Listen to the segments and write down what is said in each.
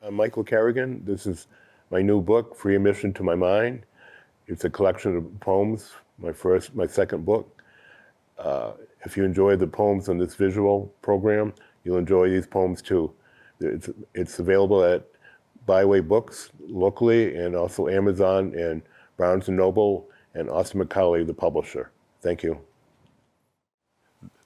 I'm Michael Carignan. This is my new book, Free Admission to My Mind. It's a collection of poems, my second book. If you enjoy the poems on this visual program, you'll enjoy these poems too. It's available at Byway Books locally, and also Amazon and Barnes & Noble, and Austin Macaulay, the publisher. Thank you.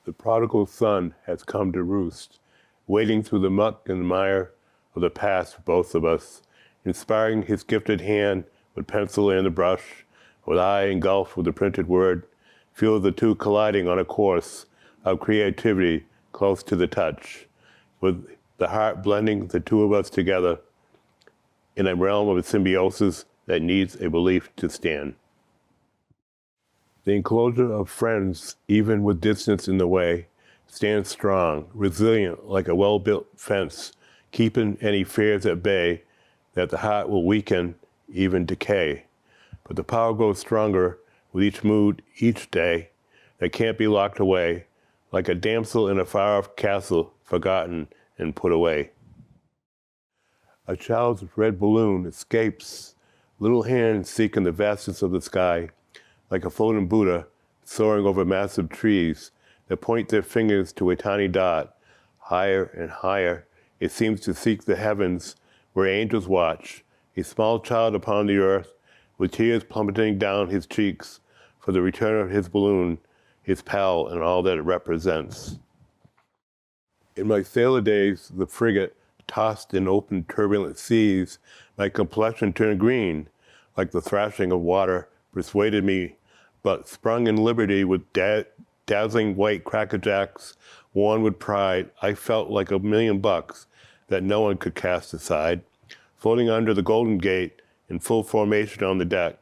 The prodigal son has come to roost, wading through the muck and mire of the past for both of us, inspiring his gifted hand with pencil and the brush, with eye engulfed with the printed word, feel the two colliding on a course of creativity close to the touch, with the heart blending the two of us together in a realm of a symbiosis that needs a belief to stand. The enclosure of friends, even with distance in the way, stands strong, resilient like a well-built fence, keeping any fears at bay that the heart will weaken, even decay. But the power grows stronger with each mood, each day, that can't be locked away, like a damsel in a far-off castle, forgotten and put away. A child's red balloon escapes, little hands seeking the vastness of the sky, like a floating Buddha soaring over massive trees that point their fingers to a tiny dot. Higher and higher, it seems to seek the heavens where angels watch, a small child upon the earth, with tears plummeting down his cheeks for the return of his balloon, his pal, and all that it represents. In my sailor days, the frigate, tossed in open turbulent seas, my complexion turned green, like the thrashing of water persuaded me, but sprung in liberty with dazzling white crackerjacks, worn with pride, I felt like $1,000,000 that no one could cast aside, floating under the Golden Gate in full formation on the deck,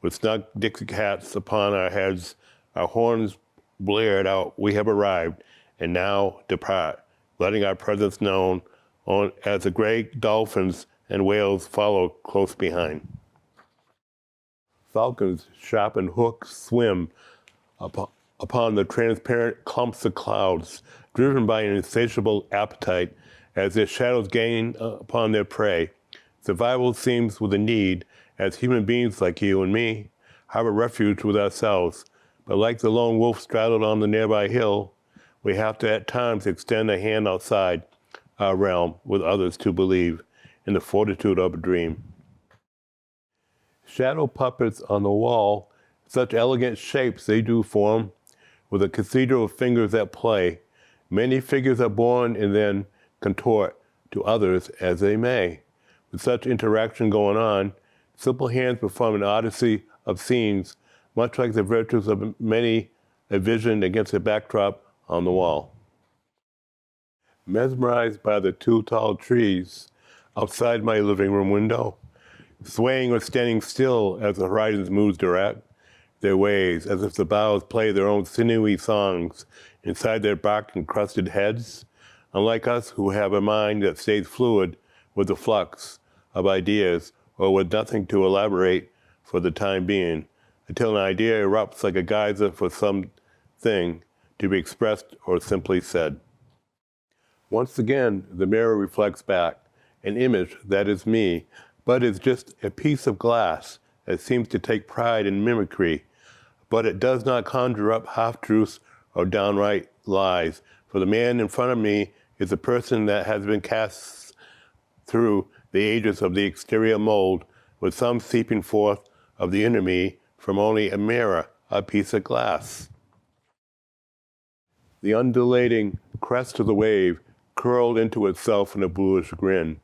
with snug Dixie hats upon our heads, our horns blared out, we have arrived, and now depart, letting our presence known as the gray dolphins and whales follow close behind. Falcons, sharpened hooks, swim upon the transparent clumps of clouds, driven by an insatiable appetite as their shadows gain upon their prey. Survival seems with a need, as human beings like you and me harbor refuge with ourselves, but like the lone wolf straddled on the nearby hill, we have to at times extend a hand outside our realm with others to believe in the fortitude of a dream. Shadow puppets on the wall, such elegant shapes they do form, with a cathedral of fingers at play. Many figures are born and then contort to others as they may. With such interaction going on, simple hands perform an odyssey of scenes, much like the virtues of many a vision against a backdrop on the wall. Mesmerized by the two tall trees outside my living room window, swaying or standing still as the horizons moves direct their ways, as if the boughs play their own sinewy songs inside their bark-encrusted heads, unlike us who have a mind that stays fluid with the flux of ideas or with nothing to elaborate for the time being, until an idea erupts like a geyser for something to be expressed or simply said. Once again, the mirror reflects back an image that is me, but is just a piece of glass that seems to take pride in mimicry, but it does not conjure up half-truths or downright lies, for the man in front of me is a person that has been cast through the ages of the exterior mold, with some seeping forth of the inner me from only a mirror, a piece of glass. The undulating crest of the wave curled into itself in a bluish grin,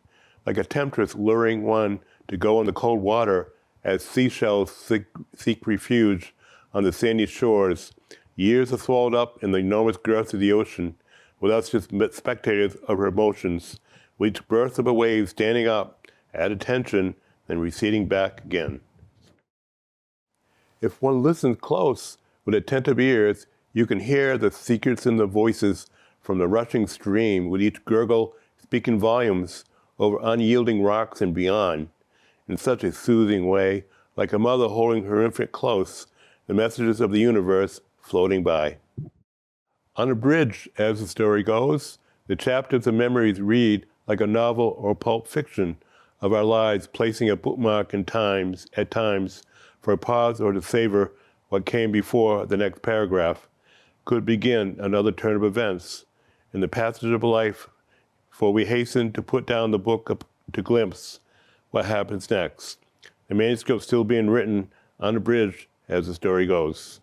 like a temptress luring one to go in the cold water as seashells seek refuge on the sandy shores. Years are swallowed up in the enormous girth of the ocean, with us just spectators of her motions, with each burst of a wave standing up at attention, then receding back again. If one listens close with attentive ears, you can hear the secrets in the voices from the rushing stream, with each gurgle speaking volumes over unyielding rocks and beyond, in such a soothing way, like a mother holding her infant close, the messages of the universe floating by. On a bridge, as the story goes, the chapters of memories read like a novel or pulp fiction of our lives, placing a bookmark at times for a pause or to savor what came before the next paragraph, could begin another turn of events in the passage of life, for we hasten to put down the book to glimpse what happens next. The manuscript still being written, unabridged as the story goes.